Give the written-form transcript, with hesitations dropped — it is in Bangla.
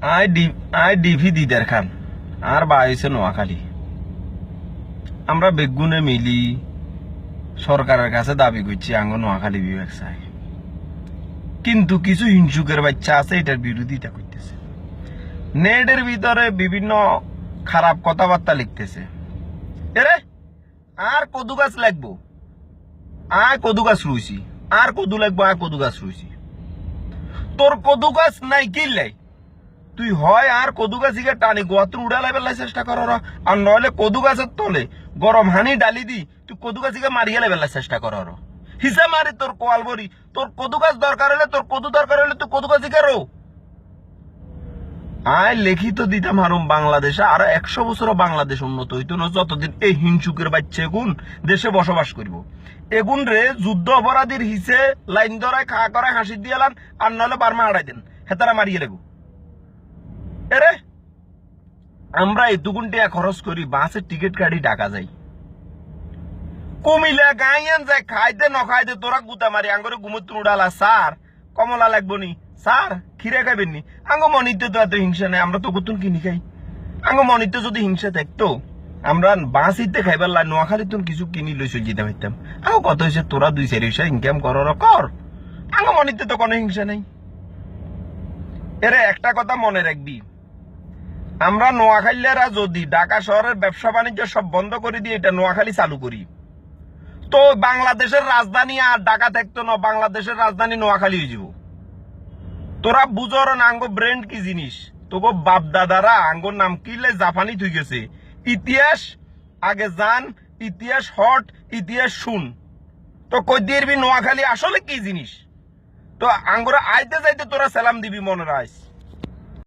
আই ডিভি দিদার খান আর বাইছে নোয়াখালী। আমরা বেগুনে মিলি সরকারের কাছে দাবি করছি আঙ্গ নোয়াখালী বিভাগ চাই, কিন্তু কিছু হিংসুকের বাচ্চা আছে এটার বিরোধিতা করতেছে। নেটের ভিতরে বিভিন্ন খারাপ কথাবার্তা লিখতেছে। এরে আর কদু গাছ লাগবো, আয় কদু গাছ রুইছি, আর কদু লাগবো, আয় কদু গাছ রুইছি। তোর কদু গাছ নাই কিনলাই তুই হয় আর কদু গাছিকে টানি গোয়াতে উড়ালাই বেলায় চেষ্টা কর, আর নইলে কদু গাছের তলে গরম হানি ডালি দি তুই কদু গাছিকে মারিয়ে বেলায় চেষ্টা কর। হিসা মারি তোর কোয়াল বরি, তোর কদু গাছ দরকার হলে, তোর কদু দরকার হলে তুই কদু গাছিকে রো। আয় লিখিত দিতাম হারুম বাংলাদেশে আরো 100 বছর বাংলাদেশ উন্নত হইতো না যতদিন এই হিংসুকের বাচ্চা এগুন দেশে বসবাস করব। এগুন রে যুদ্ধ অপরাধীর হিসে লাইন ধরায় খা করায় হাসি দিয়ে এলান, আর নইলে বার্মা হারাই দেন, হেতারা মারিয়ে লেগু। এরে আমরা এতগুন টাকা খরচ করি বাসের টিকিট কাটি ঢাকা যাই, কুমিল্লা গাইয়ান যায় খাইতে ন খাইতে তোরা গুতা মারি আঙ্গরে ঘুমোত্তর উড়ালা। স্যার কমলা লাগবো নি, স্যার খিরে খাবেন নি। আঙ্গ মনিতে তো এত হিংসা নেই, আমরা তো কতুন কিনি খাই। আঙ্গ মনিতে যদি হিংসা থাকতো আমরা বাঁশিতে খাইবার লাই নোয়াখালী তুন কিছু কিনি লই যেতে পারতাম। আঙ্গ কত হয়েছে তোরা 2-4 পয়সা ইনকাম কর। আঙ্গ মনিতে তো কোনো হিংসা নেই। এরে একটা কথা মনে রাখবি, আমরা নোয়াখালীরা যদি ঢাকা শহরের ব্যবসা বাণিজ্য সব বন্ধ করে দিয়ে এটা নোয়াখালী চালু করি, তো বাংলাদেশের রাজধানী আর ঢাকা থাকতো না, বাংলাদেশের রাজধানী নোয়াখালী হয়ে যাব। তোরা বুঝর না আঙ্গো ব্র্যান্ড কি জিনিস, তোগো বাপ দাদারা আঙ্গোর নাম কিলে জাপানি থুই গেছে। ইতিহাস আগে জান, ইতিহাস হট, ইতিহাস শুন, তো কই দিবি নোয়াখালী আসলে কি জিনিস। তো আঙ্গোরা আইতে যাইতে তোরা সালাম দিবি মনে রাখ।